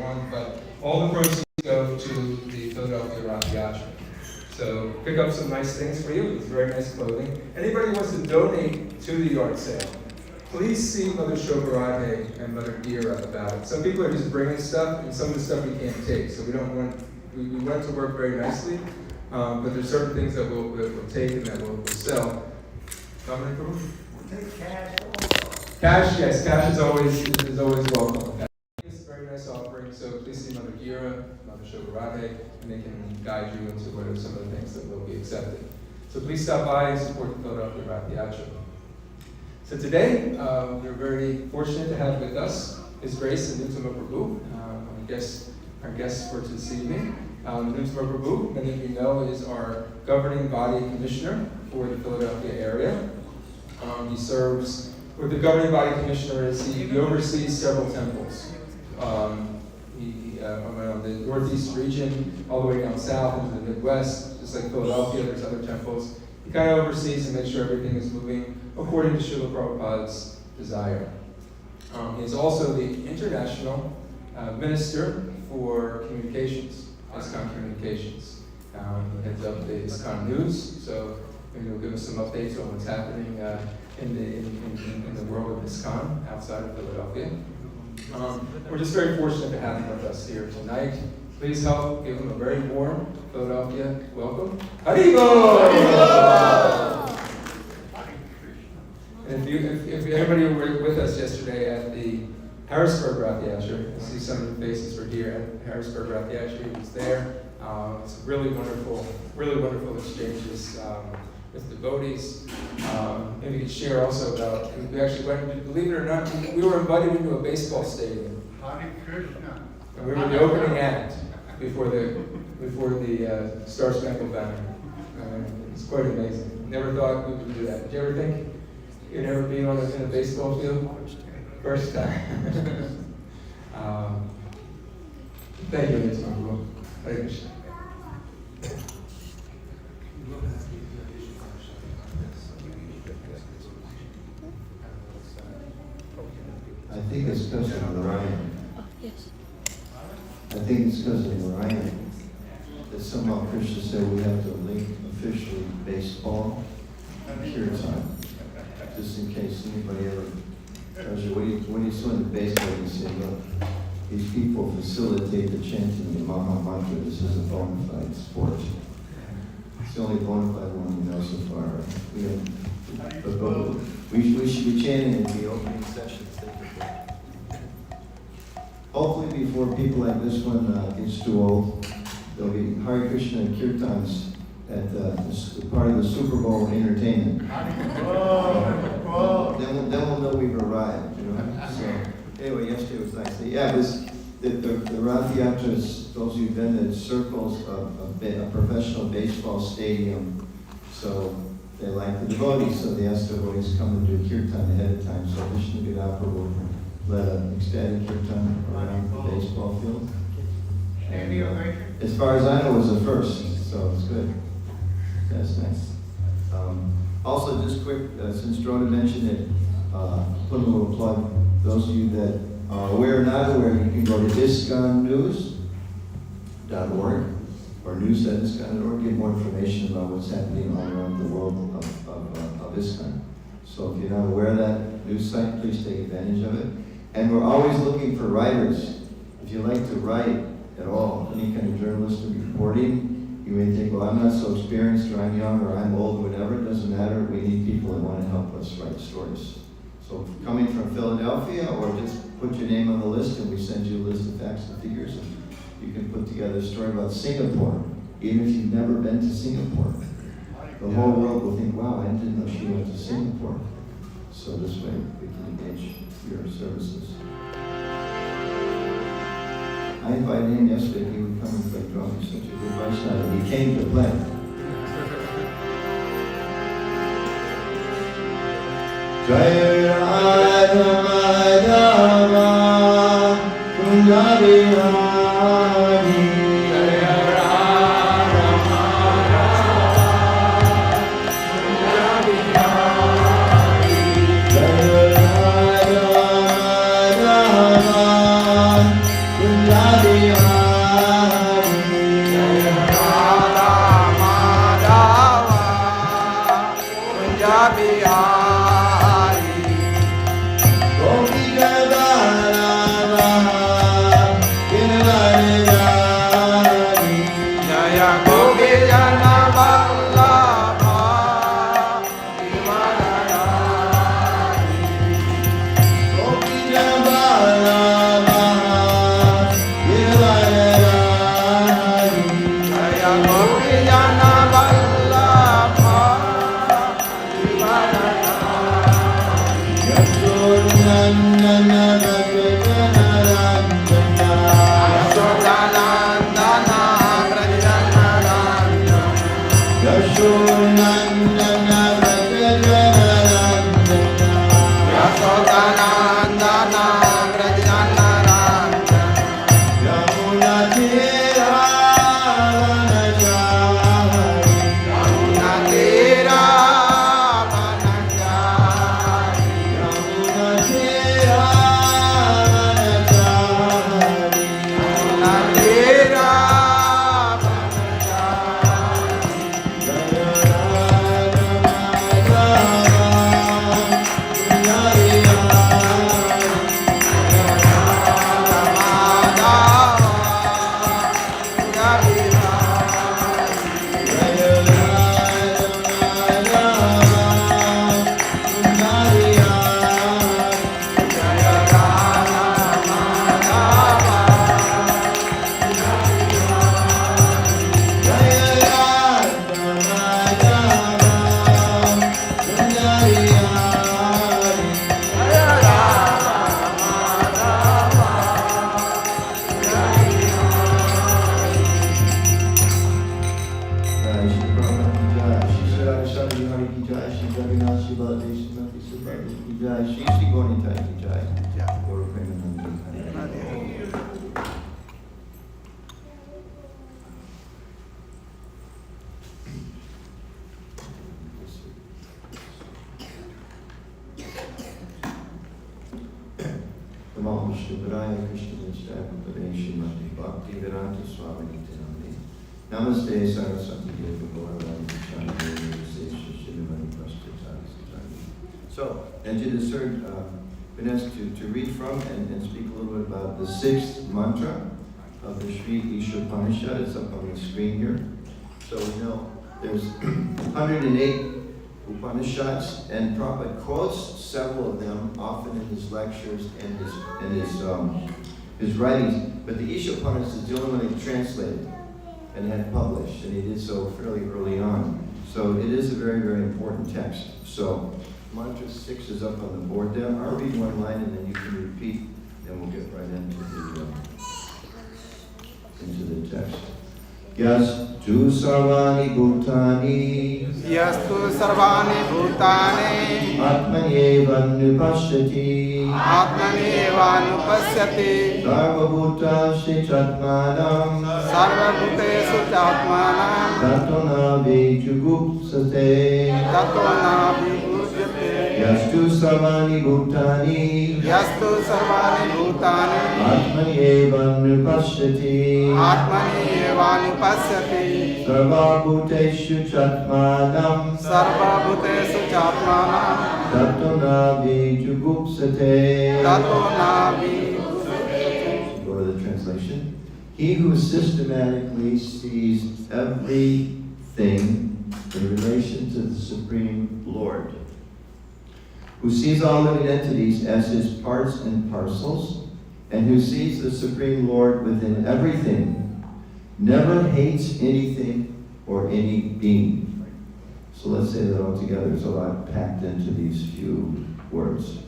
everyone, but all the proceeds go to the Philadelphia Rath Yatra. So pick up some nice things for you. It's very nice clothing. Anybody who wants to donate to the yard sale, please see Mother Shobaradhe and Mother Gira about it. Some people are just bringing stuff, and some of the stuff we can't take. So we want it to work very nicely, but there's certain things that we'll take and that we'll sell. Dominic, we'll take cash. Cash, yes, cash is always welcome. It's a very nice offering. So please see Mother Gira, Mother Shobaradhe, and they can guide you into what are some of the things that will be accepted. So please stop by and support the Philadelphia Rath Yatra. So today, we're very fortunate to have with us His Grace Nutama Prabhu, our guest for this evening. Nutama Prabhu, many of you know, is our governing body commissioner for the Philadelphia area. He serves, with the governing body commissioner, he oversees several temples. From the Northeast region, all the way down south into the Midwest, just like Philadelphia, there's other temples. He kind of oversees and makes sure everything is moving according to Srila Prabhupada's desire. He is also the international minister for communications, Iskcon Communications. He heads up the Iskcon News, so maybe he'll give us some updates on what's happening in the world of Iskcon outside of Philadelphia. We're just very fortunate to have him with us here tonight. Please help give him a very warm Philadelphia welcome. Haribol! And if anybody were with us yesterday at the Harrisburg Rath Yatra, I see some of the faces were here at Harrisburg Rath Yatra. He was there. It's really wonderful exchanges with devotees. Maybe you could share also about, we actually went, believe it or not, we were invited into a baseball stadium. And we were the opening act before the Star Spangled Banner. It's quite amazing. Never thought we would do that. Did you ever think you'd ever be in a baseball field? First time. Thank you, Mr. Guru. Hare Krishna. I think it's because of Ryan. Yes. I think it's because of Ryan that somehow Krishna said we have to link officially baseball and kirtan, just in case anybody ever tells you, when you swing the baseball, you say, look, these people facilitate the chanting of the Maha Mantra. This is a bona fide sport. It's the only bona fide one we know so far. We should be chanting in the opening sessions. Hopefully before people like this one gets too old, there'll be Hare Krishna and Kirtans at part of the Super Bowl entertainment. Then we'll know we've arrived, you know. So anyway, yesterday was nice. Yeah, it was the Rath Yatra, those of you who've been, it circles a professional baseball stadium. So they like the devotees, so they ask the devotees to come and do kirtan ahead of time. So Vishnu Vidapur will let an ecstatic kirtan around the baseball field. And, as far as I know, it was the first, so it's good. That's nice. Also, just quick, since Drona mentioned it, put a little plug. Those of you that are aware or not aware, you can go to iskconnews.org or news.iskcon.org, get more information about what's happening all around the world of Iskcon. So if you're not aware of that news site, please take advantage of it. And we're always looking for writers. If you like to write at all, any kind of journalistic reporting, you may think, well, I'm not so experienced, or I'm young, or I'm old, or whatever. It doesn't matter. We need people that want to help us write stories. So coming from Philadelphia, or just put your name on the list, and we send you a list of facts and figures, and you can put together a story about Singapore, even if you've never been to Singapore. The whole world will think, wow, I didn't know she went to Singapore. So this way, we can engage your services. I invited him yesterday, he would come and play drums. He's such a good Vaishnava, and he came to play. Jaya Radha Madhava Kunja Bihari Jaya Radha Madhava Kunja Bihari Jaya Radha Madhava Kunja Vishnupadaya Krishna Vishnapadaya Srimati Bhakti Vedanta Swami Nityanandi. Namaste Saraswati Deva Gauravani Vishnu Srimati Prasthitari Sitari. So, as you just heard, been asked to read from and speak a little bit about the sixth mantra of the Sri Ishopanishad. It's up on the screen here. So we know there's 108 Upanishads, and Prabhupada quotes several of them, often in his lectures and his writings. But the Ishopanishad is the only one he translated and had published, and he did so fairly early on. So it is a very, very important text. So mantra 6 is up on the board there. I'll read one line and then you can repeat, and we'll get right into the text. Yastu sarvani bhutani atmanyevanupashyati sarvabhutasya chatmanam tato na vijugupsate Yastu sarvani bhutani atmanyevanupashyati sarvabhuteshu chatmanam tato na vijugupsate. Go to the translation. He who systematically sees everything in relation to the Supreme Lord, who sees all living entities as his parts and parcels, and who sees the Supreme Lord within everything, never hates anything or any being. So let's say that all together. There's a lot packed into these few words.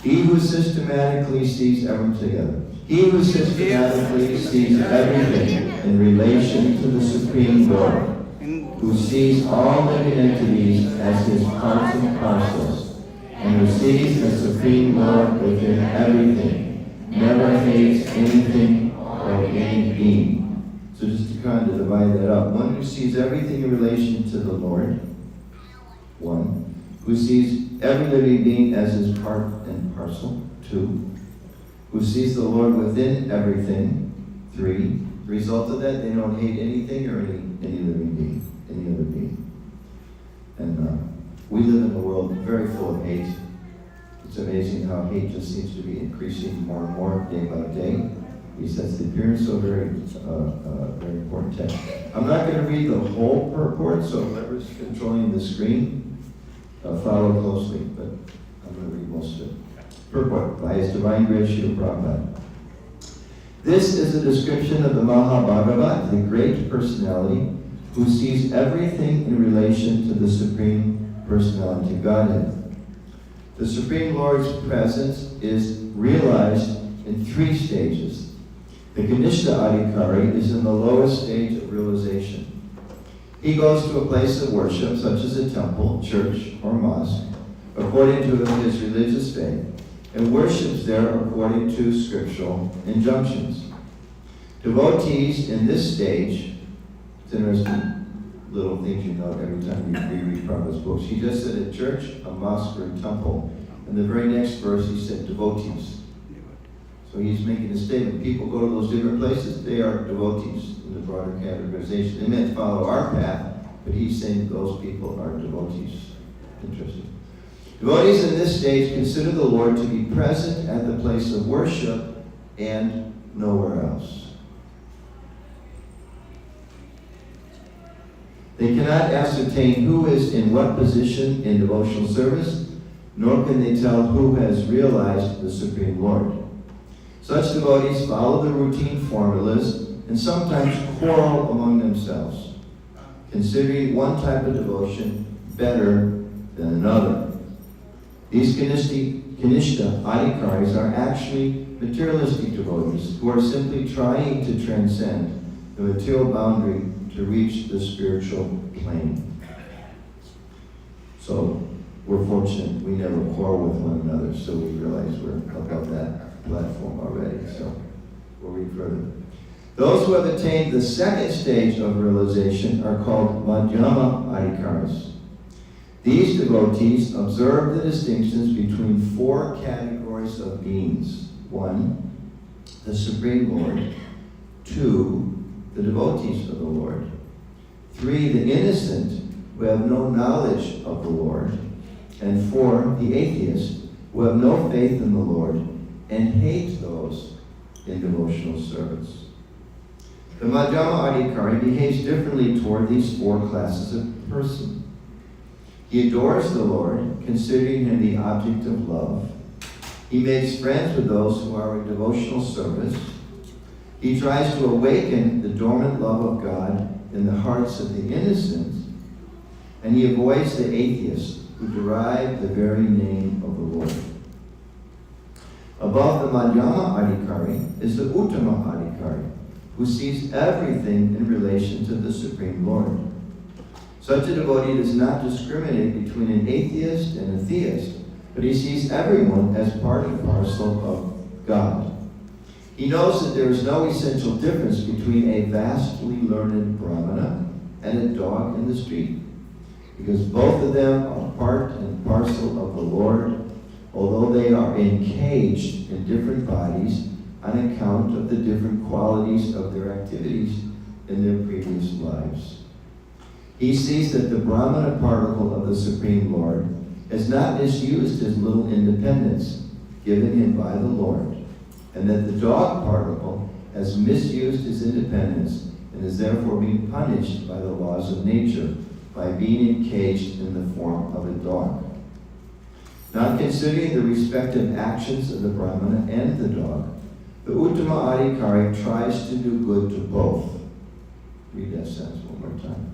He who systematically sees everything together. He who systematically sees everything in relation to the Supreme Lord, who sees all living entities as his parts and parcels, and who sees the Supreme Lord within everything, never hates anything or any being. So just to kind of divide that up. One who sees everything in relation to the Lord. One. Who sees every living being as his part and parcel. Two. Who sees the Lord within everything. Three. The result of that, they don't hate anything or any living being, any other being. And we live in a world very full of hate. It's amazing how hate just seems to be increasing more and more day by day. He says the appearance of very important text. I'm not going to read the whole purport, so whoever's controlling the screen, follow closely, but I'm going to read most of it. Purport by His Divine Grace Srila Prabhupada. This is a description of the Mahabhagavat, the great personality, who sees everything in relation to the Supreme Personality Godhead. The Supreme Lord's presence is realized in 3 stages. The Kanishta Adhikari is in the lowest stage of realization. He goes to a place of worship, such as a temple, church, or mosque, according to his religious faith, and worships there according to scriptural injunctions. Devotees in this stage, it's interesting little things you know every time you read Prabhupada's books. He just said a church, a mosque, or a temple. And the very next verse he said devotees. So he's making a statement. People go to those different places, they are devotees in the broader categorization. They meant follow our path, but he's saying those people are devotees. Interesting. Devotees in this stage consider the Lord to be present at the place of worship and nowhere else. They cannot ascertain who is in what position in devotional service, nor can they tell who has realized the Supreme Lord. Such devotees follow the routine formulas and sometimes quarrel among themselves, considering one type of devotion better than another. These Kanishta Adhikaris are actually materialistic devotees who are simply trying to transcend the material boundary to reach the spiritual plane. So we're fortunate we never quarrel with one another, so we realize we're above that platform already. So we'll read further. Those who have attained the second stage of realization are called Madhyama Adhikaris. These devotees observe the distinctions between 4 categories of beings. 1, the Supreme Lord; 2, the devotees of the Lord; 3, the innocent who have no knowledge of the Lord; and 4, the atheist who have no faith in the Lord and hate those in devotional service. The Madhyama Adhikari behaves differently toward these 4 classes of person. He adores the Lord, considering him the object of love. He makes friends with those who are in devotional service. He tries to awaken the dormant love of God in the hearts of the innocent. And he avoids the atheists who derive the very name of the Lord. Above the Madhyama Adhikari is the Uttama Adhikari, who sees everything in relation to the Supreme Lord. Such a devotee does not discriminate between an atheist and a theist, but he sees everyone as part and parcel of God. He knows that there is no essential difference between a vastly learned Brahmana and a dog in the street, because both of them are part and parcel of the Lord, although they are encaged in different bodies on account of the different qualities of their activities in their previous lives. He sees that the Brahmana particle of the Supreme Lord has not misused his little independence given him by the Lord, and that the dog particle has misused his independence and is therefore being punished by the laws of nature by being encaged in the form of a dog. Not considering the respective actions of the Brahmana and the dog, the Uttama Adhikari tries to do good to both. Read that sentence one more time.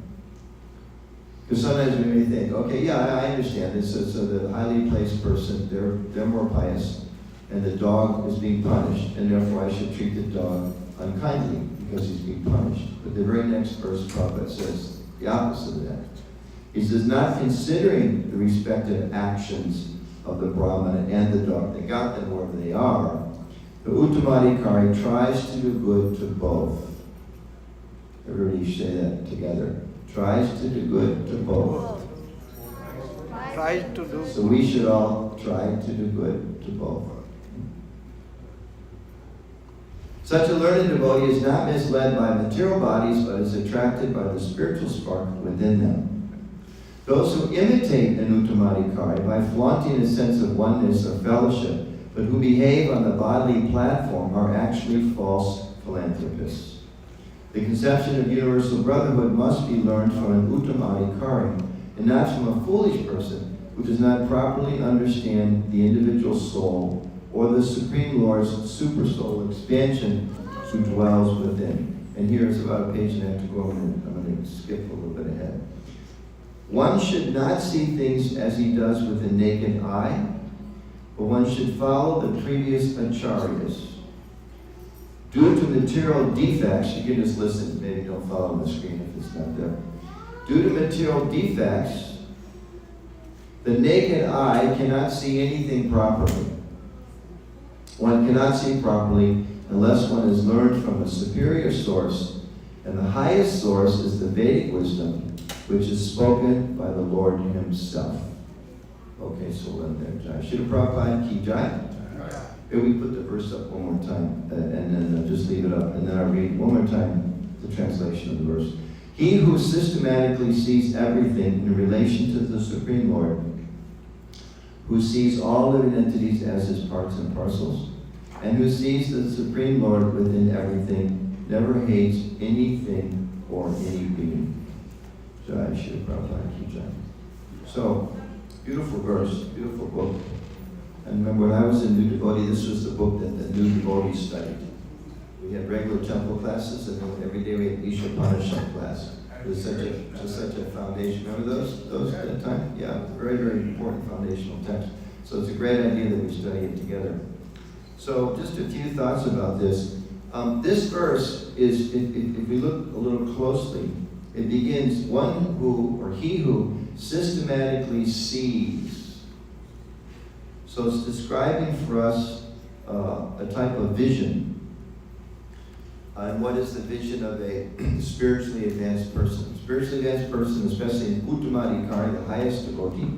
Because sometimes we may think, okay, yeah, I understand this. So the highly placed person, they're more pious, and the dog is being punished, and therefore I should treat the dog unkindly because he's being punished. But the very next verse, Prabhupada says the opposite of that. He says, not considering the respective actions of the Brahmana and the dog, they got them wherever they are, the Uttama Adhikari tries to do good to both. Everybody say that together. Tries to do good to both. Tries to do. So we should all try to do good to both. Such a learned devotee is not misled by material bodies, but is attracted by the spiritual spark within them. Those who imitate an Uttama Adhikari by flaunting a sense of oneness or fellowship, but who behave on the bodily platform, are actually false philanthropists. The conception of universal brotherhood must be learned from an Uttama Adhikari, and not from a foolish person who does not properly understand the individual soul or the Supreme Lord's supersoul expansion who dwells within. And here is about a page and a half to go. I'm going to skip a little bit ahead. One should not see things as he does with the naked eye, but one should follow the previous acharyas. Due to material defects, you can just listen, maybe don't follow the screen if it's not there. Due to material defects, the naked eye cannot see anything properly. One cannot see properly unless one has learned from a superior source, and the highest source is the Vedic wisdom, which is spoken by the Lord himself. Okay, so we'll end there. Jai Shri Prabhupada Ki Jai. Here we put the verse up one more time, and then just leave it up, and then I'll read one more time the translation of the verse. He who systematically sees everything in relation to the Supreme Lord, who sees all living entities as his parts and parcels, and who sees the Supreme Lord within everything, never hates anything or any being. Jai Shri Prabhupada Ki Jai. So, beautiful verse, beautiful book. And remember, when I was in New Devotee, this was the book that the New Devotees studied. We had regular temple classes, and then every day we had Isha Upanishad class. It was such a foundation. Remember those at that time? Yeah, very, very important foundational text. So it's a great idea that we study it together. So just a few thoughts about this. This verse is, if we look a little closely, it begins, one who, or he who, systematically sees. So it's describing for us a type of vision. And what is the vision of a spiritually advanced person? Spiritually advanced person, especially in Uttama Adhikari, the highest devotee,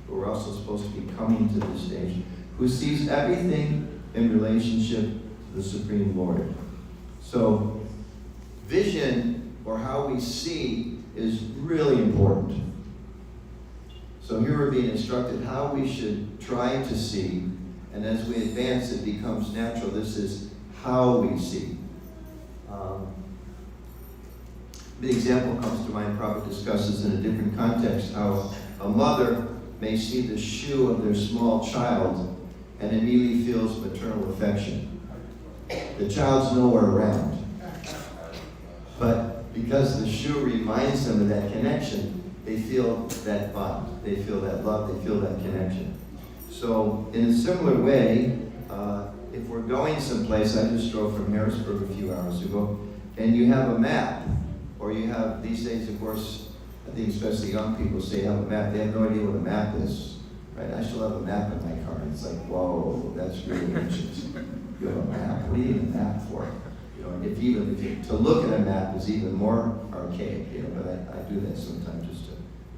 who we're also supposed to be coming to this stage, who sees everything in relationship to the Supreme Lord. So, vision, or how we see, is really important. So here we're being instructed how we should try to see, and as we advance it becomes natural. This is how we see. The example comes to mind, Prabhupada discusses in a different context how a mother may see the shoe of their small child and immediately feels maternal affection. The child's nowhere around. But because the shoe reminds them of that connection, they feel that bond, they feel that love, they feel that connection. So in a similar way, if we're going someplace, I just drove from Harrisburg a few hours ago, and you have a map, or you have, these days of course, I think especially young people say have a map, they have no idea what a map is, right? I still have a map in my car, and it's like, whoa, that's really ancient. You have a map, what do you need a map for? You know, if you to look at a map is even more archaic, you know, but I do that sometimes just to,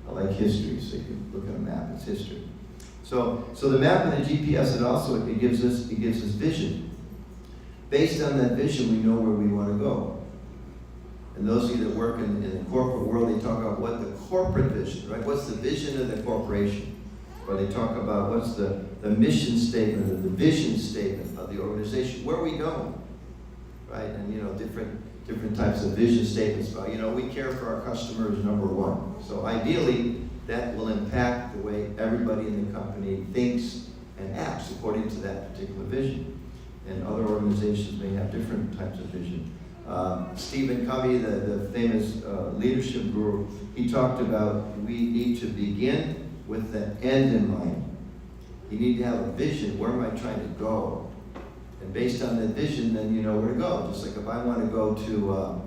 I like history, so you can look at a map, it's history. So the map and the GPS, it gives us vision. Based on that vision, we know where we want to go. And those of you that work in the corporate world, they talk about what the corporate vision, right? What's the vision of the corporation? Or they talk about what's the mission statement or the vision statement of the organization. Where are we going? Right? And you know, different types of vision statements about, you know, we care for our customers, number one. So ideally, that will impact the way everybody in the company thinks and acts according to that particular vision. And other organizations may have different types of vision. Stephen Covey, the famous leadership guru, he talked about we need to begin with the end in mind. You need to have a vision. Where am I trying to go? And based on that vision, then you know where to go. Just like if I want to go to,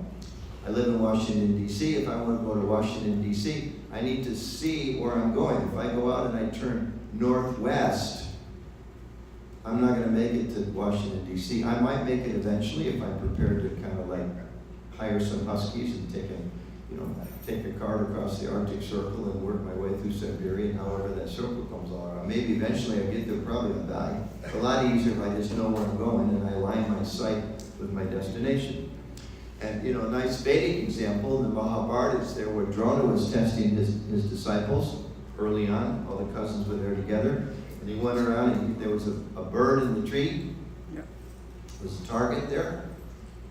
I live in Washington, D.C. If I want to go to Washington, D.C., I need to see where I'm going. If I go out and I turn northwest, I'm not going to make it to Washington, D.C. I might make it eventually if I'm prepared to kind of like hire some Huskies and take a cart across the Arctic Circle and work my way through Siberia, and however that circle comes all around. Maybe eventually I get there, probably I'll die. It's a lot easier if I just know where I'm going and I align my sight with my destination. And you know, a nice Vedic example in the Bhagavad-Gita is there where Drona was testing his disciples early on. All the cousins were there together. And he went around and there was a bird in the tree. Yeah. There was a target there.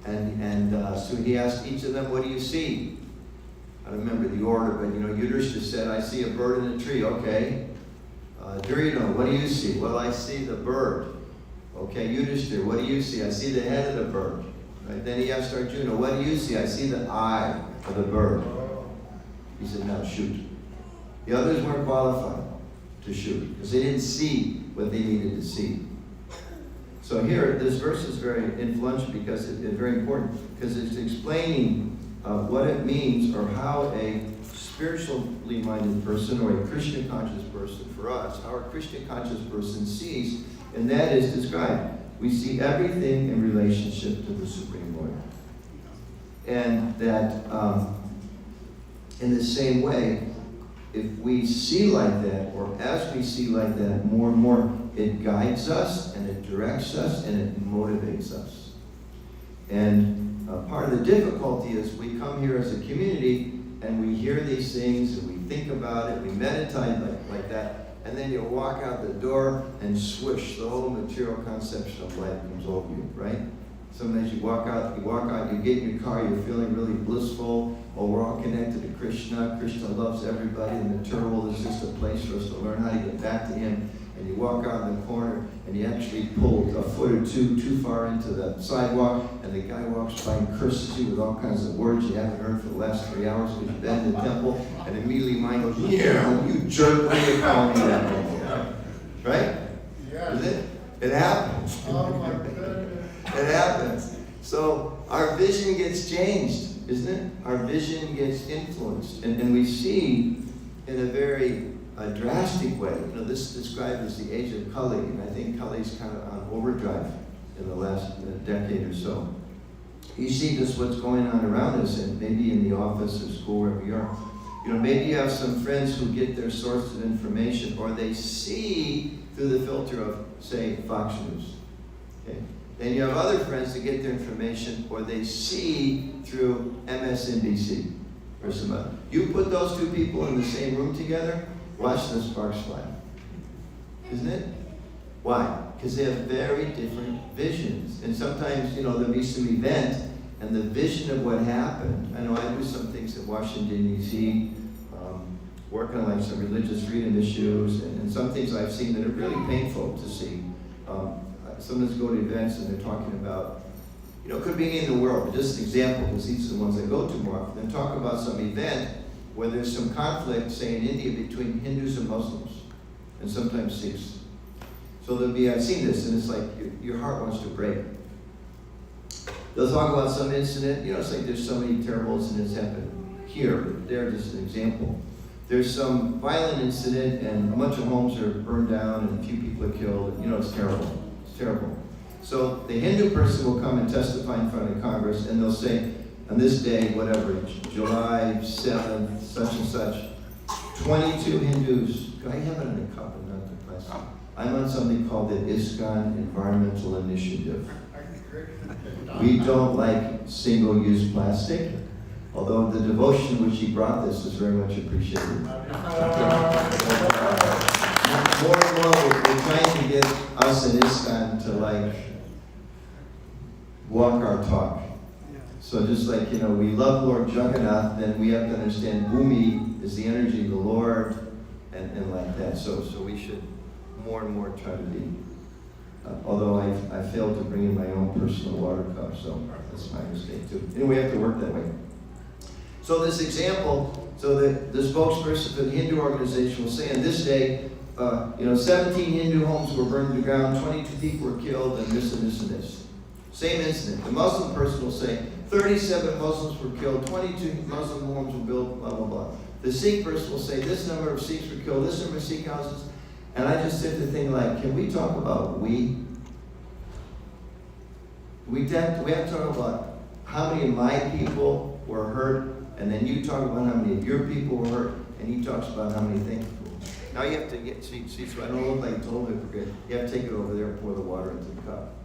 And so he asked each of them, what do you see? I don't remember the order, but you know, Yudhishthira said, I see a bird in the tree. Okay. Duryodhana, what do you see? Well, I see the bird. Okay, Yudhishthira, what do you see? I see the head of the bird. Right? Then he asked Arjuna, what do you see? I see the eye of the bird. He said, now shoot. The others weren't qualified to shoot because they didn't see what they needed to see. So here, this verse is very influential because it's very important because it's explaining what it means or how a spiritually minded person or a Krishna conscious person for us, how a Krishna conscious person sees, and that is described. We see everything in relationship to the Supreme Lord. And that in the same way, if we see like that, or as we see like that more and more, it guides us, and it directs us, and it motivates us. And part of the difficulty is we come here as a community, and we hear these things, and we think about it, we meditate like that, and then you walk out the door, and swish, the whole material conception of life comes over you, right? Sometimes you walk out, you get in your car, you're feeling really blissful. Oh, we're all connected to Krishna. Krishna loves everybody. The material world is just a place for us to learn how to get back to Him. And you walk out in the corner, and you actually pull a foot or two far into the sidewalk, and the guy walks by and curses you with all kinds of words you haven't heard for the last 3 hours because you've been in the temple, and immediately mind goes, yeah, you jerk, what are you calling me that way? Right? Yeah. Is it? It happens. Oh my goodness. It happens. So our vision gets changed, isn't it? Our vision gets influenced. And we see in a very drastic way. You know, this is described as the age of Kali, and I think Kali's kind of on overdrive in the last decade or so. You see just what's going on around us, and maybe in the office or school, wherever you are. You know, maybe you have some friends who get their source of information, or they see through the filter of, say, Fox News. Okay? Then you have other friends that get their information or they see through MSNBC or some other. You put those two people in the same room together, watch the sparks fly. Isn't it? Why? Because they have very different visions. And sometimes, there'll be some event and the vision of what happened. I know I do some things in Washington, D.C., working on like some religious freedom issues, and some things I've seen that are really painful to see. Sometimes go to events and they're talking about, it could be in the world, but just an example, because these are the ones I go to more often. They talk about some event where there's some conflict, say in India, between Hindus and Muslims, and sometimes Sikhs. So I've seen this, and it's like your heart wants to break. They'll talk about some incident, it's like there's so many terrible incidents happen here, but there, just an example. There's some violent incident, and a bunch of homes are burned down, and a few people are killed. It's terrible. It's terrible. So the Hindu person will come and testify in front of Congress, and they'll say, on this day, whatever, July 7th, such and such, 22 Hindus. Can I have it in a cup and not the plastic? I'm on something called the Iskcon Environmental Initiative. We don't like single-use plastic. Although the devotion which he brought this is very much appreciated. More and more, we're trying to get us in Iskcon to walk our talk. So just like, we love Lord Jagannath, then we have to understand Bhumi is the energy of the Lord, and like that. So we should more and more try to be. Although I failed to bring in my own personal water cup, so that's my mistake too. Anyway, we have to work that way. So this example, the spokesperson for the Hindu organization will say, on this day, 17 Hindu homes were burned to the ground, 22 people were killed, and this and this and this. Same incident. The Muslim person will say, 37 Muslims were killed, 22 Muslim homes were built, blah, blah, blah. The Sikh person will say, this number of Sikhs were killed, this number of Sikh houses. And I just sit to think can we talk about we? We have to talk about how many of my people were hurt, and then you talk about how many of your people were hurt, and he talks about how many things. Now you have to see, so I don't look like a total hypocrite. You have to take it over there and pour the water into the cup.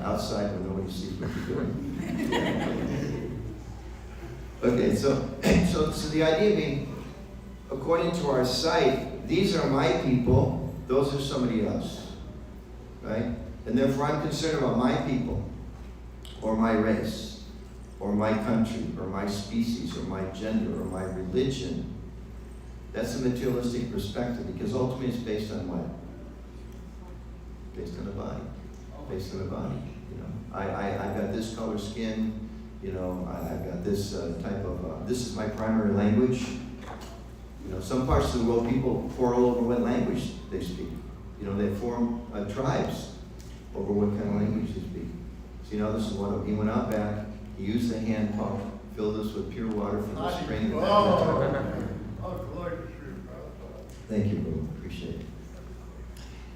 Outside where nobody sees what you're doing. Okay, so the idea being, according to our sight, these are my people, those are somebody else, right? And therefore I'm concerned about my people, or my race, or my country, or my species, or my gender, or my religion. That's a materialistic perspective, because ultimately it's based on what? Based on the body. Based on the body. I've got this color skin, I've got this type of, this is my primary language. Some parts of the world, people quarrel over what language they speak. They form tribes over what kind of language they speak. So, this is what he went out back, he used the hand pump, filled us with pure water from the spring. Thank you, bro. Appreciate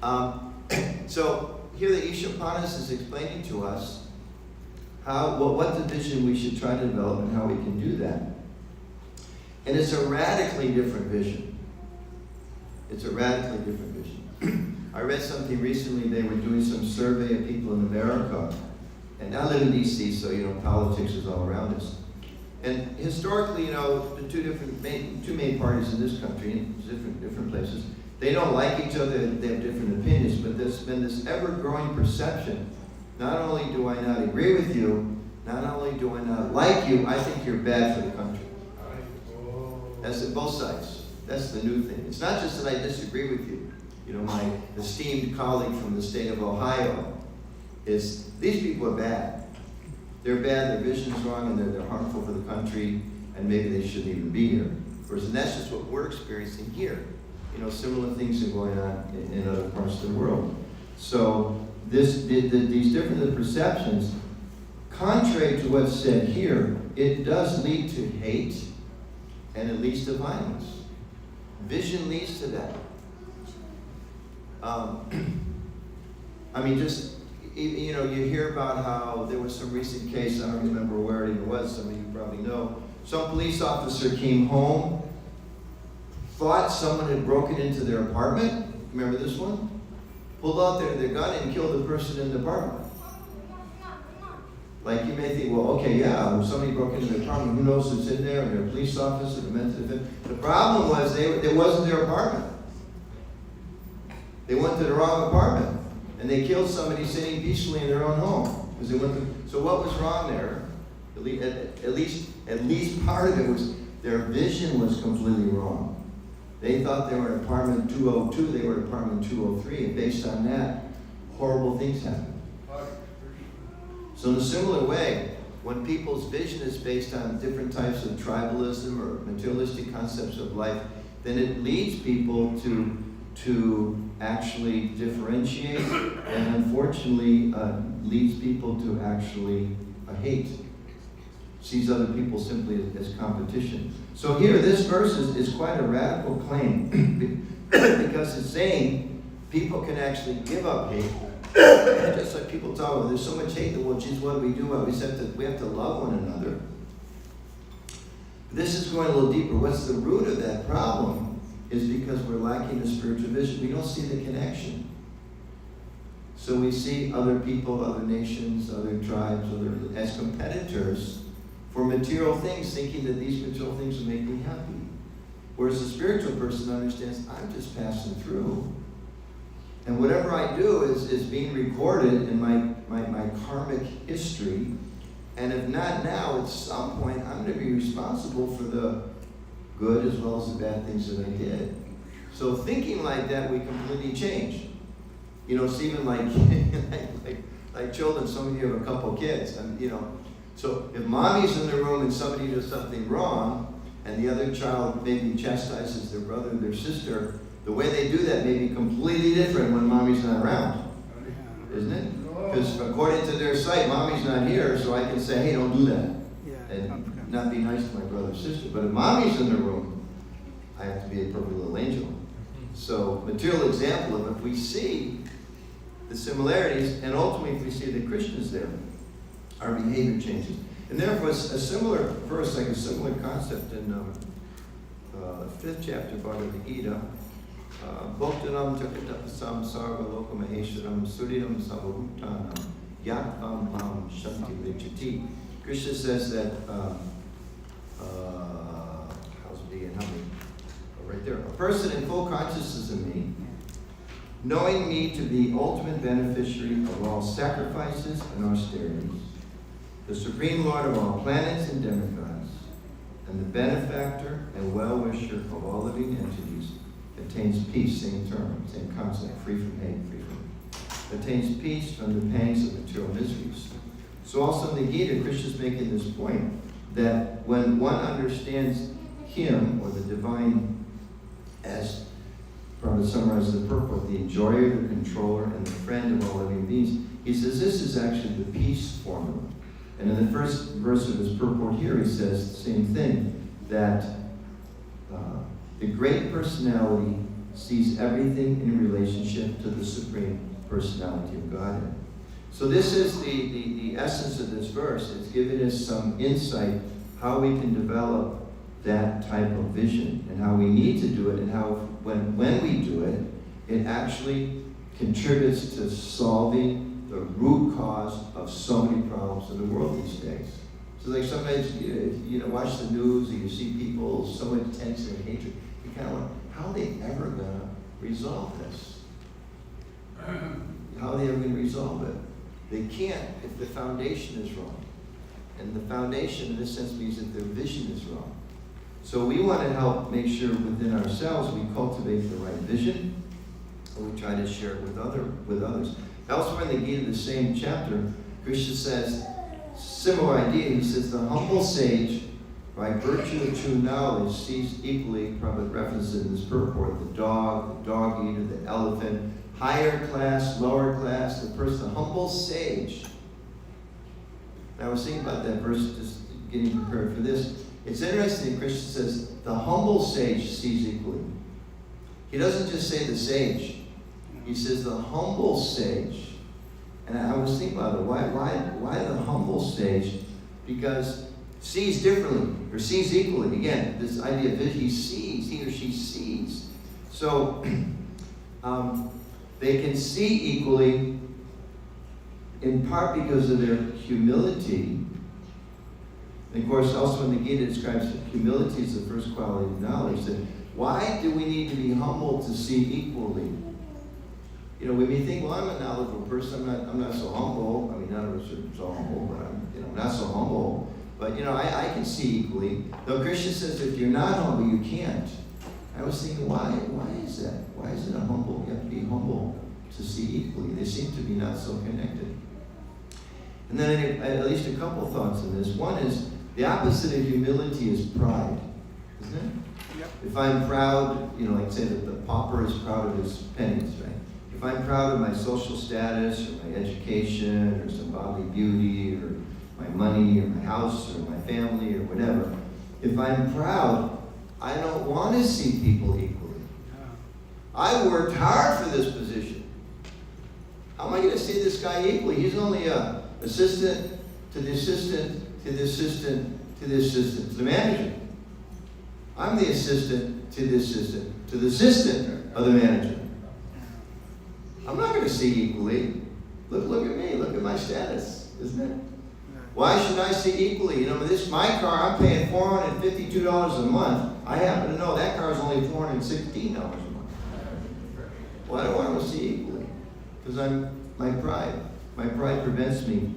it. So, here the Ishapanas is explaining to us what the vision we should try to develop and how we can do that. And it's a radically different vision. It's a radically different vision. I read something recently, they were doing some survey of people in America. And I live in D.C., so, politics is all around us. And historically, the two main parties in this country, in different places, they don't like each other, they have different opinions, but there's been this ever-growing perception, not only do I not agree with you, not only do I not like you, I think you're bad for the country. That's at both sides. That's the new thing. It's not just that I disagree with you. My esteemed colleague from the state of Ohio is, these people are bad. They're bad, their vision's wrong, and they're harmful for the country, and maybe they shouldn't even be here. And that's just what we're experiencing here. Similar things are going on in other parts of the world. So these different perceptions, contrary to what's said here, it does lead to hate, and it leads to violence. Vision leads to that. You hear about how there was some recent case, I don't remember where it even was, some of you probably know. Some police officer came home, thought someone had broken into their apartment. Remember this one? pull out their gun and kill the person in the apartment. Like you may think, well, okay, yeah, if somebody broke into the apartment, who knows who's in there, and they're a police officer, they're meant to defend. The problem was it wasn't their apartment. They went to the wrong apartment, and they killed somebody sitting peacefully in their own home. Because they went to, so what was wrong there? At least part of it was their vision was completely wrong. They thought they were in apartment 202, they were in apartment 203, and based on that, horrible things happened. So in a similar way, when people's vision is based on different types of tribalism or materialistic concepts of life, then it leads people to actually differentiate, and unfortunately leads people to actually hate. Sees other people simply as competition. So here, this verse is quite a radical claim because it's saying people can actually give up hate. Just like people talk about, there's so much hate that, well, geez, what do we do? Well, we have to love one another. This is going a little deeper. What's the root of that problem is because we're lacking a spiritual vision. We don't see the connection. So we see other people, other nations, other tribes, as competitors for material things, thinking that these material things will make me happy. Whereas the spiritual person understands, I'm just passing through. And whatever I do is being recorded in my karmic history. And if not now, at some point, I'm going to be responsible for the good as well as the bad things that I did. So thinking like that, we completely change. You know, it's even like children. Some of you have a couple kids, and you know. So if mommy's in the room and somebody does something wrong, and the other child maybe chastises their brother or their sister, the way they do that may be completely different when mommy's not around, isn't it? Because according to their sight, mommy's not here, so I can say, hey, don't do that, and not be nice to my brother or sister. But if mommy's in the room, I have to be a perfect little angel. So, material example of if we see the similarities, and ultimately if we see the Christians there, our behavior changes. And therefore, a similar verse, like a similar concept in the 5th chapter of Bhagavad-Gita, Bhaktanam Chakatapasam Sarva Lokamaheshwaram Suridam Samahuttanam Yatvam Mam Shanti Vichati. Krishna says that, how's it begin? Right there. A person in full consciousness of me, knowing me to be ultimate beneficiary of all sacrifices and austerities, the supreme Lord of all planets and demigods, and the benefactor and well-wisher of all living entities, attains peace, same term, same concept, free from hate, attains peace from the pangs of material miseries. So also in the Gita, Krishna's making this point, that when one understands him, or the divine, as Prabhupada summarizes the purport, the enjoyer, the controller, and the friend of all living beings, he says this is actually the peace formula. And in the first verse of his purport here, he says the same thing, that the great personality sees everything in relationship to the supreme personality of Godhead. So this is the essence of this verse. It's giving us some insight how we can develop that type of vision and how we need to do it, and how when we do it, it actually contributes to solving the root cause of so many problems in the world these days. So like sometimes you watch the news and you see people so much tension and hatred, you kind of wonder, how are they ever going to resolve this? How are they ever going to resolve it? They can't if the foundation is wrong. And the foundation in this sense means that their vision is wrong. So we want to help make sure within ourselves we cultivate the right vision, and we try to share it with others. Elsewhere in the Gita, the same chapter, Krishna says, similar idea, he says, the humble sage, by virtue of true knowledge, sees equally, probably references in this purport, the dog eater, the elephant, higher class, lower class, the person, the humble sage. Now I was thinking about that verse, just getting prepared for this. It's interesting, Krishna says, the humble sage sees equally. He doesn't just say the sage. He says the humble sage. And I was thinking about it. Why the humble sage? Because sees differently, or sees equally. Again, this idea of he or she sees. So, They can see equally in part because of their humility. And of course, also in the Gita describes that humility is the first quality of knowledge. That why do we need to be humble to see equally? You know, we may think, well, I'm a knowledgeable person. I'm not so humble. I mean, none of us are so humble, but I'm not so humble. But I can see equally. Though Krishna says, if you're not humble, you can't. I was thinking, why is that? Why is it a humble? You have to be humble to see equally. They seem to be not so connected. And then at least a couple thoughts on this. One is, the opposite of humility is pride, isn't it? Yep. If I'm proud, like say that the pauper is proud of his pennies, right? If I'm proud of my social status, or my education, or some bodily beauty, or my money, or my house, or my family, or whatever, if I'm proud, I don't want to see people equally. I worked hard for this position. How am I going to see this guy equally? He's only an assistant to the assistant to the assistant to the assistant to the manager. I'm the assistant to the assistant to the assistant of the manager. I'm not going to see equally. Look at me. Look at my status, isn't it? Why should I see equally? My car, I'm paying $452 a month. I happen to know that car is only $416 a month. Well, I don't want to see equally because my pride prevents me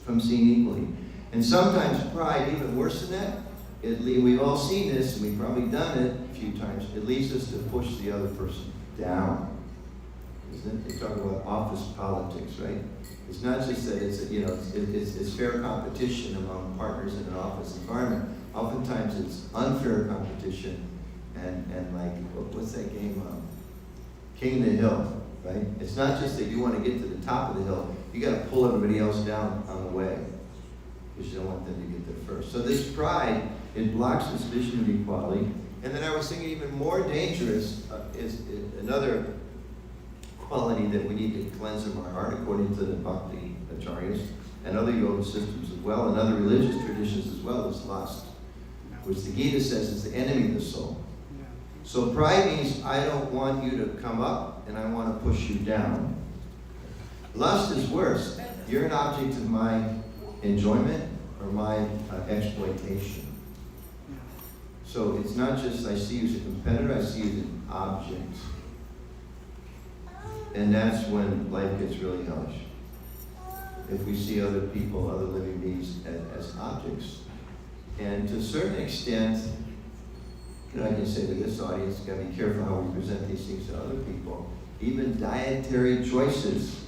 from seeing equally. And sometimes pride, even worse than that, we've all seen this, and we've probably done it a few times. It leads us to push the other person down. Isn't it? They talk about office politics, right? It's not just that it's fair competition among partners in an office environment. Oftentimes it's unfair competition, and like what's that game? King of the Hill, right? It's not just that you want to get to the top of the hill. You got to pull everybody else down on the way because you don't want them to get there first. So this pride, it blocks this vision of equality. And then I was thinking even more dangerous is another quality that we need to cleanse from our heart, according to the Bhakti Acharyas and other yoga systems as well, and other religious traditions as well, is lust, which the Gita says is the enemy of the soul. So pride means I don't want you to come up and I want to push you down. Lust is worse. You're an object of my enjoyment or my exploitation. So it's not just I see you as a competitor, I see you as an object. And that's when life gets really hellish. If we see other people, other living beings as objects. And to a certain extent, I can say to this audience, got to be careful how we present these things to other people. Even dietary choices.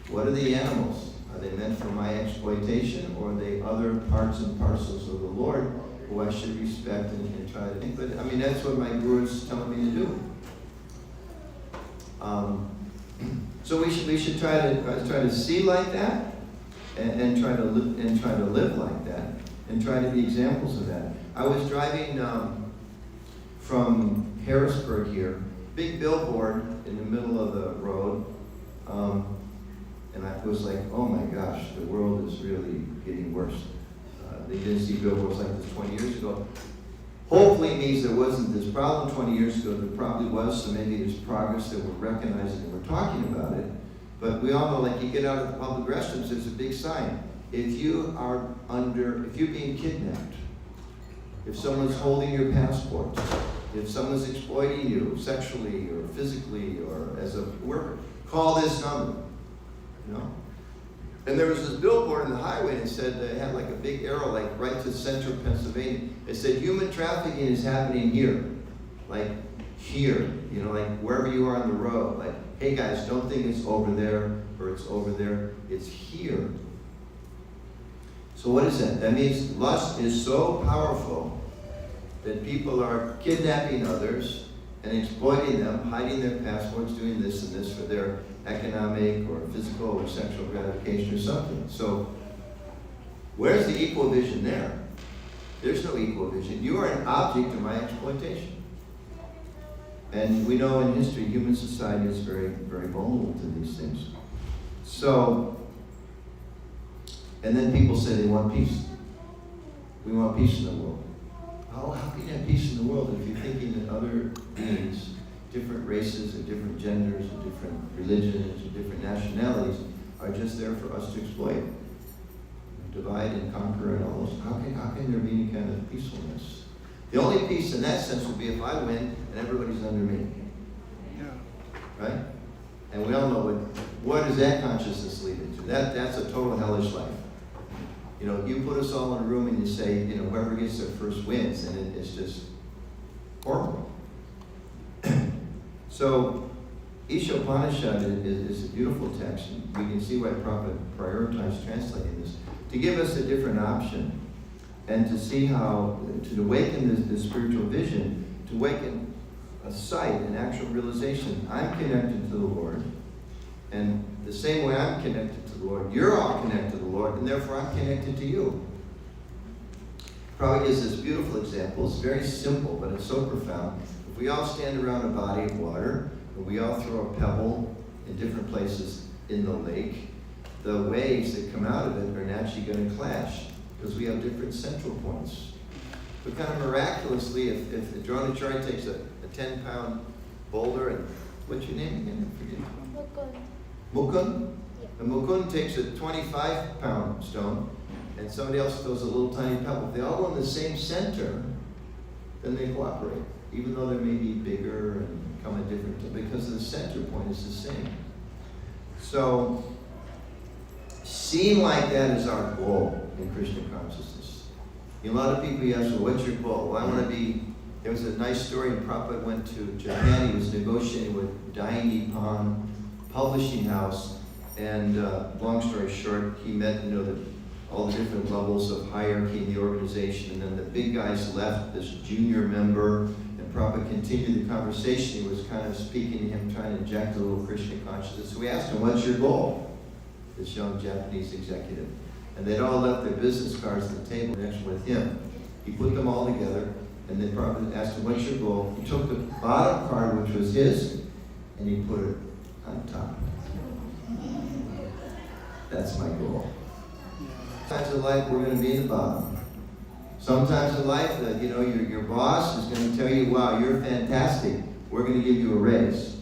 What are the animals? Are they meant for my exploitation, or are they other parts and parcels of the Lord who I should respect and try to think? But I mean, that's what my guru is telling me to do. So we should try to see like that, and try to live like that, and try to be examples of that. I was driving from Harrisburg here, big billboard in the middle of the road, and I was like, oh my gosh, the world is really getting worse. They didn't see billboards like this 20 years ago. Hopefully it means there wasn't this problem 20 years ago. There probably was, so maybe there's progress that we're recognizing and we're talking about it. But we all know, like, you get out of the public restrooms, there's a big sign. If you're being kidnapped, if someone's holding your passport, if someone's exploiting you sexually or physically or as a worker, call this number. And there was this billboard in the highway, and it said, it had like a big arrow, like right to the center of Pennsylvania. It said, human trafficking is happening here. Like here, like wherever you are on the road. Like, hey guys, don't think it's over there or it's over there. It's here. So what is that? That means lust is so powerful that people are kidnapping others and exploiting them, hiding their passports, doing this and this for their economic or physical or sexual gratification or something. So where's the equal vision there? There's no equal vision. You are an object of my exploitation. And we know in history, human society is very, very vulnerable to these things. So, and then people say they want peace. We want peace in the world. How can you have peace in the world if you're thinking that other beings different races or different genders or different religions or different nationalities are just there for us to exploit. Divide and conquer and all those. How can there be any kind of peacefulness? The only peace in that sense would be if I win and everybody's under me. Yeah. Right? And we all know what does that consciousness lead into? That's a total hellish life. You know, you put us all in a room and you say, you know, whoever gets their first wins, and it's just horrible. So, Ishopanishad is a beautiful text, and we can see why Prabhupada prioritized translating this, to give us a different option, and to see how, to awaken this spiritual vision, to awaken a sight, an actual realization. I'm connected to the Lord, and the same way I'm connected to the Lord, you're all connected to the Lord, and therefore I'm connected to you. Prabhupada gives this beautiful example. It's very simple, but it's so profound. If we all stand around a body of water, and we all throw a pebble in different places in the lake, the waves that come out of it are naturally going to clash, because we have different central points. But kind of miraculously, if Dronacharya takes a 10-pound boulder, and what's your name again? I forget. Mukund? Yeah. And Mukund takes a 25-pound stone, and somebody else throws a little tiny pebble. If they all go in the same center, then they cooperate, even though they may be bigger and come at different, because the center point is the same. So, seeing like that is our goal in Krishna consciousness. A lot of people ask, well, what's your goal? Well, I want to be, there was a nice story, and Prabhupada went to Japan. He was negotiating with Dai Nippon Publishing House, and long story short, he met, all the different levels of hierarchy in the organization, and then the big guys left, this junior member, and Prabhupada continued the conversation. He was kind of speaking to him, trying to inject a little Krishna consciousness. So we asked him, what's your goal? This young Japanese executive. And they'd all left their business cards at the table next with him. He put them all together, and then Prabhupada asked him, what's your goal? He took the bottom card, which was his, and he put it on top. That's my goal. Sometimes in life, we're going to be in the bottom. Sometimes in life, your boss is going to tell you, wow, you're fantastic. We're going to give you a raise.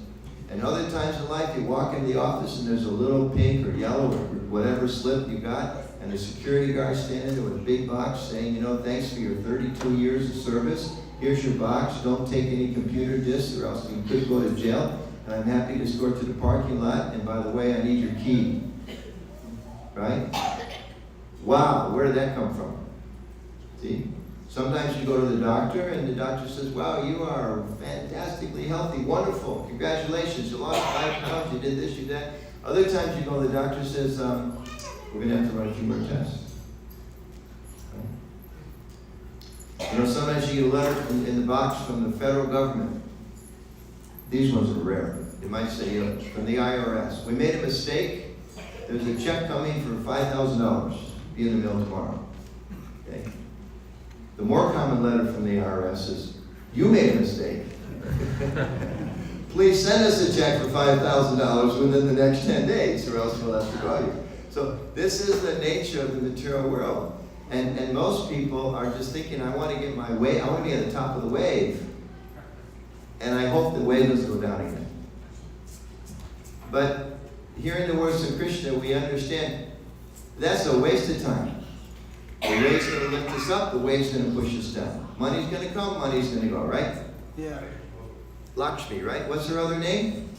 And other times in life, you walk into the office and there's a little pink or yellow or whatever slip you got, and the security guard standing there with a big box saying, thanks for your 32 years of service. Here's your box. Don't take any computer disks or else you could go to jail. And I'm happy to escort to the parking lot. And by the way, I need your key. Right? Wow, where did that come from? See? Sometimes you go to the doctor and the doctor says, wow, you are fantastically healthy, wonderful, congratulations, you lost 5 pounds, you did this, you did that. Other times you go, the doctor says, we're going to have to run a few more tests. Right? Sometimes you get a letter in the box from the federal government. These ones are rare. They might say, from the IRS. We made a mistake. There's a check coming for $5,000. Be in the mail tomorrow. Okay? The more common letter from the IRS is, you made a mistake. Please send us a check for $5,000 within the next 10 days, or else we'll have to call you. So this is the nature of the material world. And most people are just thinking, I want to get my wave, I want to be at the top of the wave. And I hope the wave doesn't go down again. But hearing the words of Krishna, we understand that's a waste of time. The wave's going to lift us up, the wave's going to push us down. Money's going to come, money's going to go, right? Yeah. Lakshmi, right? What's her other name?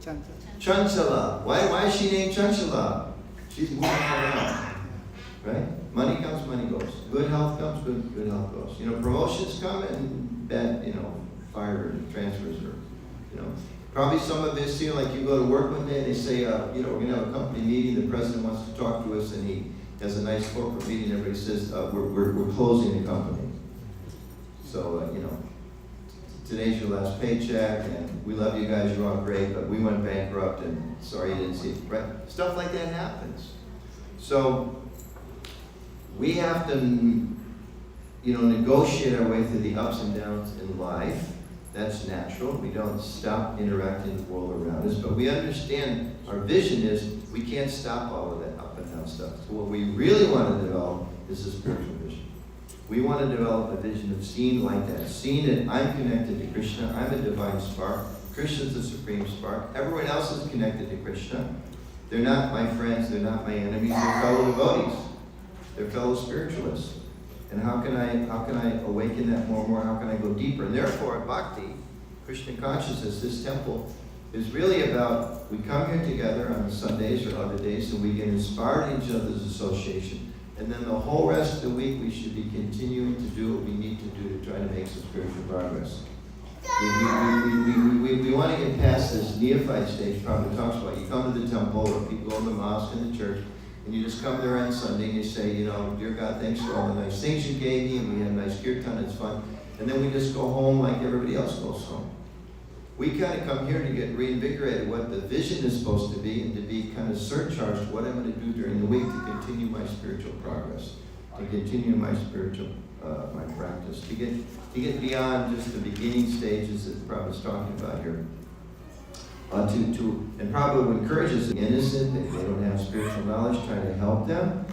Chanchala. Chanchala. Why is she named Chanchala? She's moving around. Right? Money comes, money goes. Good health comes, good health goes. Promotions come and bad, fire transfers or, Probably some of this here, like you go to work one day and they say, we're going to have a company meeting, the president wants to talk to us, and he has a nice corporate meeting, everybody says, we're closing the company. So, today's your last paycheck, and we love you guys, you're all great, but we went bankrupt, and sorry you didn't see it, right? Stuff like that happens. So, we have to, negotiate our way through the ups and downs in life. That's natural. We don't stop interacting with the world around us, but we understand our vision is we can't stop all of that up and down stuff. So what we really want to develop is a spiritual vision. We want to develop a vision of seeing like that, seeing that I'm connected to Krishna, I'm a divine spark, Krishna is the supreme spark. Everyone else is connected to Krishna. They're not my friends, they're not my enemies, they're fellow devotees. They're fellow spiritualists. And how can I awaken that more and more? How can I go deeper? And therefore, Bhakti, Krishna consciousness, this temple, is really about, we come here together on Sundays or other days and we get inspired in each other's association. And then the whole rest of the week we should be continuing to do what we need to do to try to make some spiritual progress. We want to get past this neophyte stage Prabhupada talks about. You come to the temple or people go to the mosque and the church and you just come there on Sunday and you say, you know, dear God, thanks for all the nice things you gave me and we have nice kirtan, it's fun. And then we just go home like everybody else goes home. We kind of come here to get reinvigorated what the vision is supposed to be and to be kind of surcharged what I'm going to do during the week to continue my spiritual progress, to continue my spiritual, my practice, to get beyond just the beginning stages that Prabhupada's talking about here. And Prabhupada encourages the innocent, if they don't have spiritual knowledge, try to help them,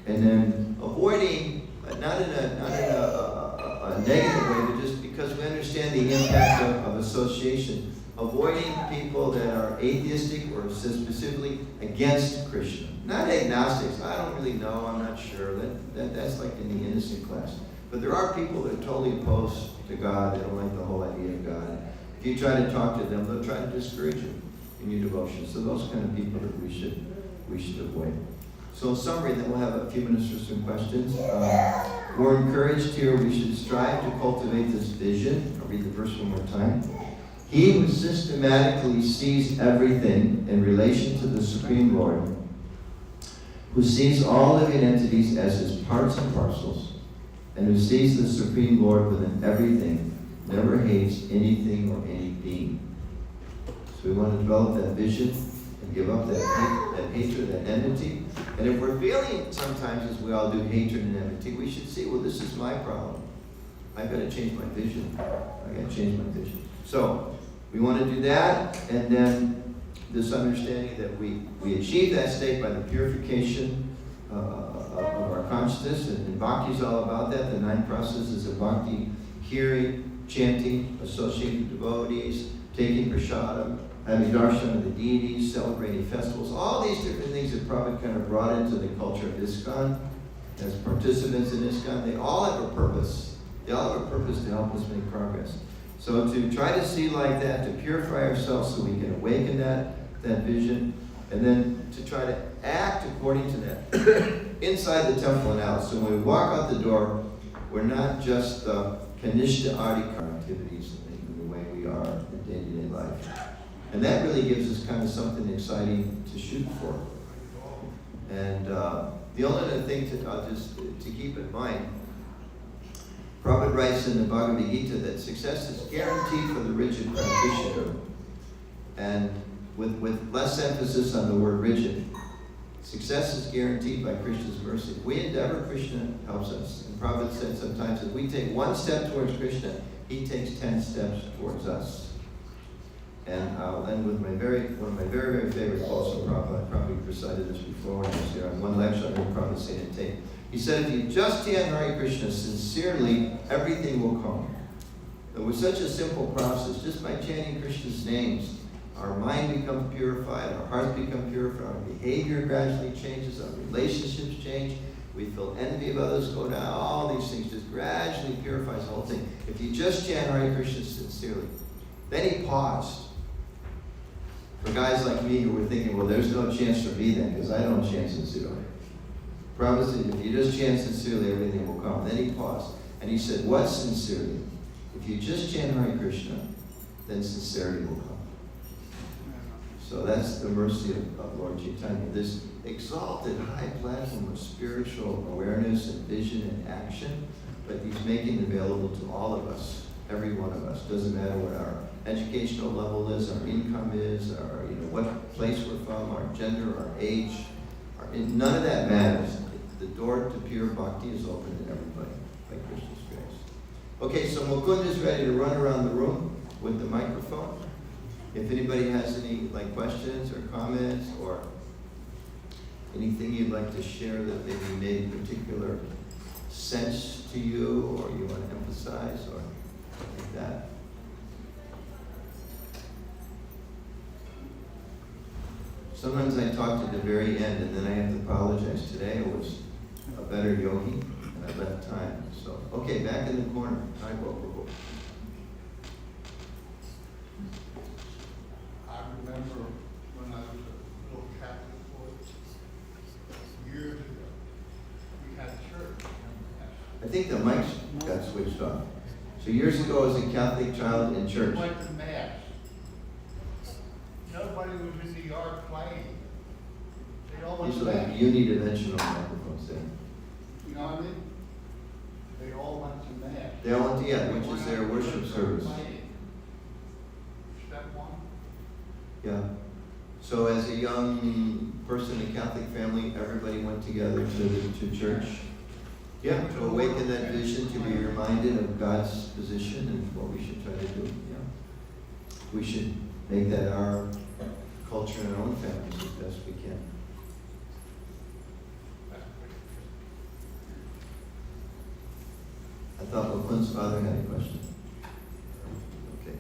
and then avoiding, not in a negative way, but just because we understand the impact of association, avoiding people that are atheistic or specifically against Krishna. Not agnostics, I don't really know, I'm not sure, that's like in the innocent class. But there are people that are totally opposed to God, they don't like the whole idea of God. If you try to talk to them, they'll try to discourage you in your devotion. So those kind of people that we should avoid. So in summary, then we'll have a few minutes for some questions. We're encouraged here, we should strive to cultivate this vision. I'll read the verse one more time. He who systematically sees everything in relation to the Supreme Lord, who sees all living entities as his parts and parcels, and who sees the Supreme Lord within everything, never hates anything or any being. So we want to develop that vision and give up that hatred, that enmity. And if we're feeling sometimes, as we all do, hatred and enmity, we should see, well, this is my problem. I've got to change my vision. I've got to change my vision. So we want to do that, and then this understanding that we achieve that state by the purification of our consciousness, and Bhakti is all about that. The 9 processes of Bhakti: hearing, chanting, associating with devotees, taking prasadam, having darshan of the deities, celebrating festivals, all these different things that Prabhupada kind of brought into the culture of Iskcon. As participants in Iskcon, they all have a purpose. They all have a purpose to help us make progress. So to try to see like that, to purify ourselves so we can awaken that vision, and then to try to act according to that inside the temple and out. So when we walk out the door, we're not just Kanishta Adhikar activities in the way we are in day-to-day life. And that really gives us kind of something exciting to shoot for. And the only other thing to keep in mind, Prabhupada writes in the Bhagavad-Gita that success is guaranteed for the rigid practitioner. And with less emphasis on the word rigid, success is guaranteed by Krishna's mercy. If we endeavor, Krishna helps us. And Prabhupada said sometimes if we take one step towards Krishna, he takes 10 steps towards us. And I'll end with one of my very, very favorite quotes from Prabhupada. I probably recited this before when I was here on one lecture. I heard Prabhupada say it in tape. He said, if you just chant Hare Krishna sincerely, everything will come. It was such a simple process. Just by chanting Krishna's names, our mind becomes purified, our hearts become purified, our behavior gradually changes, our relationships change, we feel envy of others go down, all these things just gradually purifies the whole thing. If you just chant Hare Krishna sincerely. Then he paused. For guys like me who were thinking, well, there's no chance for me then, because I don't chant sincerely. Prabhupada said, if you just chant sincerely, everything will come. Then he paused, and he said, what sincerely? If you just chant Hare Krishna, then sincerity will come. So that's the mercy of Lord Chaitanya, this exalted high platform of spiritual awareness and vision and action, but he's making available to all of us, every one of us. Doesn't matter what our educational level is, our income is, our what place we're from, our gender, our age. None of that matters. The door to pure bhakti is open to everybody by Krishna's grace. Okay, so Mukund is ready to run around the room with the microphone. If anybody has any questions or comments or anything you'd like to share that maybe made particular sense to you or you want to emphasize or like that. Sometimes I talk to the very end and then I have to apologize. Today I was a better yogi and I left time. So, okay, back in the corner. Hi, Bobo. I remember when I was a little Catholic boy, years ago, we had church. I think the mics got switched off. So years ago as a Catholic child in church. We went to Mass. Nobody was in the yard playing. They all went These to are like Mass. unidimensional microphones there. You know what I mean? They all went to Mass. They all went to, yeah, They which went is their out to worship church service. playing. Step one. Yeah. So as a young person in a Catholic family, everybody went together to church. Yeah, to awaken that vision, to be reminded of God's position and what we should try to do. Yeah. We should make that our culture in our own families as best we can. I thought LaQuin's father had a question. Okay.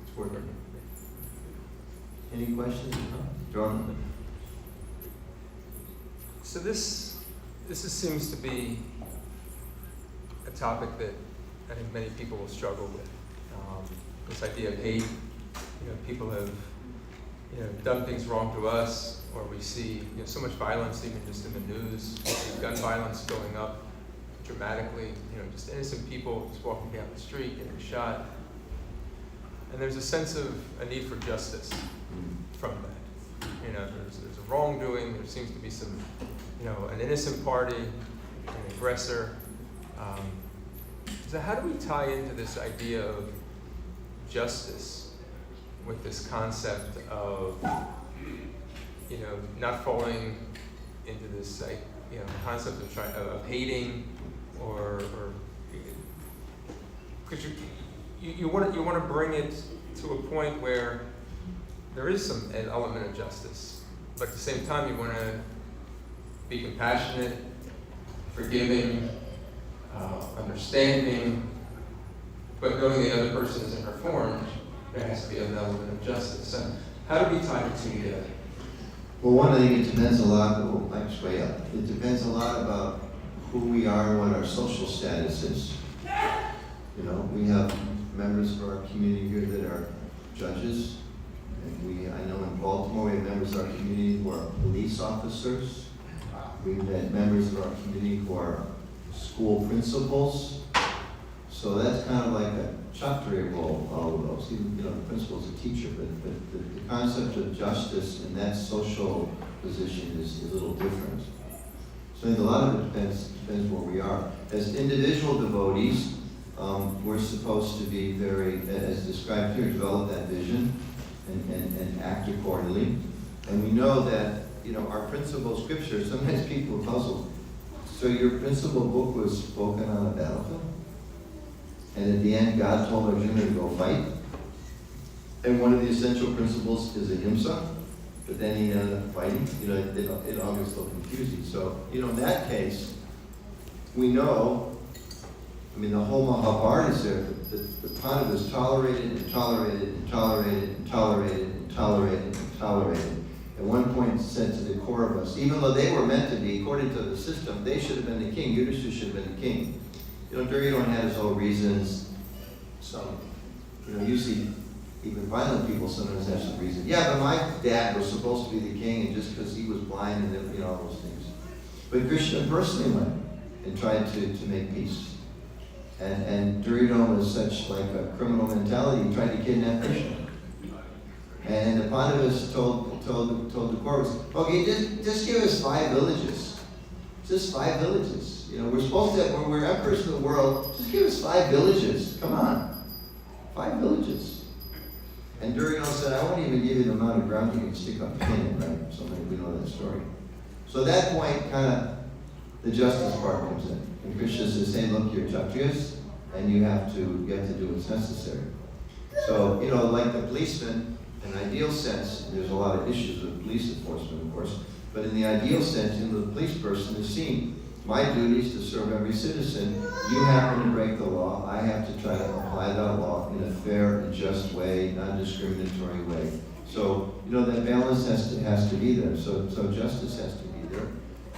It's working. Any questions? John? So this seems to be a topic that I think many people will struggle with. This idea of hate. People have done things wrong to us, or we see so much violence even just in the news. We see gun violence going up dramatically. Just innocent people just walking down the street getting shot. And there's a sense of a need for justice from that. There's a wrongdoing. There seems to be some, an innocent party, an aggressor. So how do we tie into this idea of justice with this concept of, not falling into this, concept of hating, or because you want to bring it to a point where there is an element of justice, but at the same time you want to be compassionate, forgiving, understanding, but knowing the other person isn't reformed, there has to be an element of justice. So how do we tie the two together? Well, one, I think it depends a lot, Mike's way up. It depends a lot about who we are and what our social status is. We have members of our community here that are judges. And I know in Baltimore we have members of our community who are police officers. We've had members of our community who are school principals. So that's kind of like a chapter role, all of those. Even, the principal's a teacher, but the concept of justice in that social position is a little different. So I think a lot of it depends where we are. As individual devotees, we're supposed to be very, as described here, develop that vision and act accordingly. And we know that, our principal scripture, sometimes people are puzzled. So your principal book was spoken on a battlefield? And at the end, God told Arjuna to go fight. And one of the essential principles is ahimsa. But then he ended up fighting. It all gets a little confusing. So, in that case, we know, the whole Mahabharata is there. The Pandavas tolerated and tolerated and tolerated and tolerated and tolerated and tolerated. At one point said to the Kauravas, even though they were meant to be, according to the system, they should have been the king. Yudhishthira should have been the king. Duryodhana had his own reasons. Some, usually even violent people sometimes have some reason. Yeah, but my dad was supposed to be the king, and just because he was blind and all those things. But Krishna personally went and tried to make peace. And Duryodhana was such like a criminal mentality, he tried to kidnap Krishna. And the Pandavas told the Kauravas, okay, just give us 5 villages. Just 5 villages. We're supposed to have, we're emperors of the world, just give us 5 villages. Come on. 5 villages. And Duryodhana said, I won't even give you the amount of ground you can stick up a pin in, right? So maybe we know that story. So at that point, kind of, the justice part comes in. And Krishna says, hey, look, you're Kshatriyas, and you have to do what's necessary. So, like the policeman, in an ideal sense, there's a lot of issues with police enforcement, of course, but in the ideal sense, the police person is seen. My duty is to serve every citizen. You happen to break the law. I have to try to apply that law in a fair and just way, non-discriminatory way. So, that balance has to be there. So justice has to be there.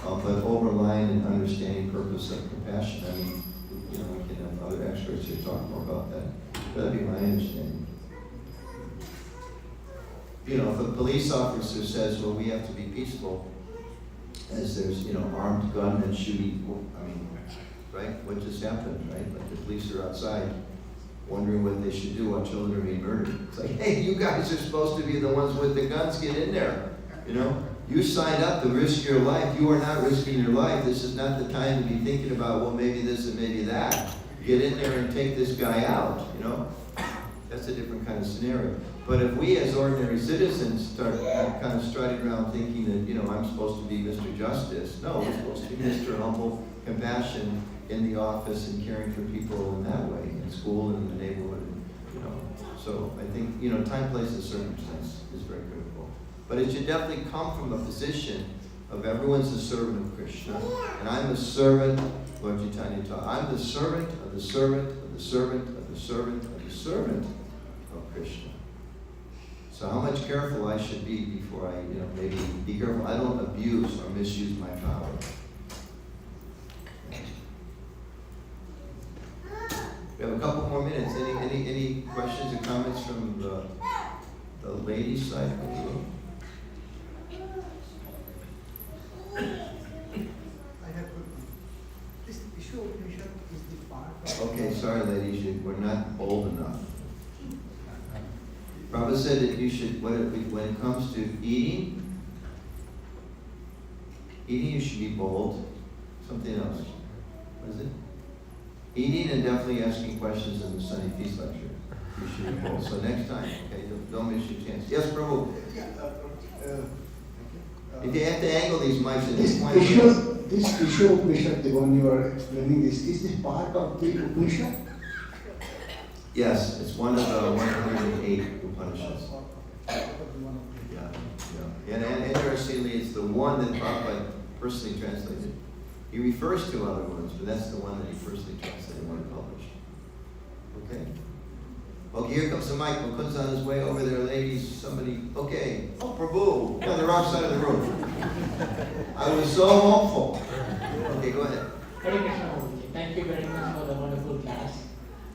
But overlying and understanding purpose of compassion. I mean, we can have other experts here talk more about that. That'd be my understanding. If a police officer says, well, we have to be peaceful, as there's, armed gunmen shooting, right? What just happened, right? Like the police are outside wondering what they should do while children are being murdered. It's like, hey, you guys are supposed to be the ones with the guns, get in there. You signed up to risk your life. You are not risking your life. This is not the time to be thinking about, well, maybe this and maybe that. Get in there and take this guy out, That's a different kind of scenario. But if we as ordinary citizens start kind of strutting around thinking that, I'm supposed to be Mr. Justice. No, we're supposed to be Mr. Humble Compassion in the office and caring for people in that way, in school and in the neighborhood, So I think, time, place, and circumstance is very critical. But it should definitely come from a position of everyone's a servant of Krishna, and I'm a servant, Lord Chaitanya taught, I'm the servant of the servant of the servant of the servant of the servant of Krishna. So how much careful I should be before I, maybe be careful I don't abuse or misuse my power. We have a couple more minutes. Any questions or comments from the ladies' side of the room? I have this issue of mission is the part of Okay, sorry ladies, we're not bold enough. Prabhupada said that you should, when it comes to eating you should be bold. Something else. What is it? Eating and definitely asking questions in the Sunday Feast lecture. You should be bold. So next time, okay, don't miss your chance. Yes, Prabhu. If you have to angle these mics at this point. This issue of Upanishad, the one you are explaining this, is this part of the Upanishad? Yes, it's one of the 108 Upanishads. Yeah. And interestingly, it's the one that Prabhupada personally translated. He refers to other ones, but that's the one that he personally translated when he published. Okay? Okay, here comes the mic. Mukun's on his way over there, ladies. Somebody, okay. Oh, Prabhu, on the wrong side of the room. I was so hopeful. Okay, go ahead. Hare Krishna, Prabhuji. Thank you very much for the wonderful class.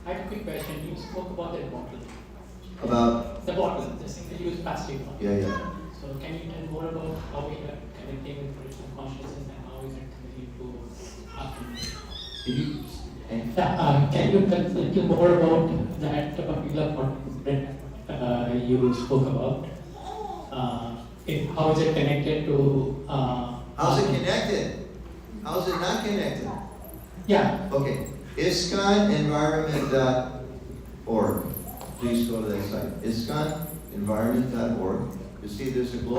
I have a quick question. You spoke about that bottle. About? The bottle, the single-use plastic bottle. Yeah. So can you tell more about how we are connecting with Krishna consciousness and how is it connecting to us? Can you tell more about that particular bottle that you spoke about? How is it connected to... How's it connected? How's it not connected? Yeah. Okay. Iskconenvironment.org. Please go to that site. Iskconenvironment.org. You see there's a global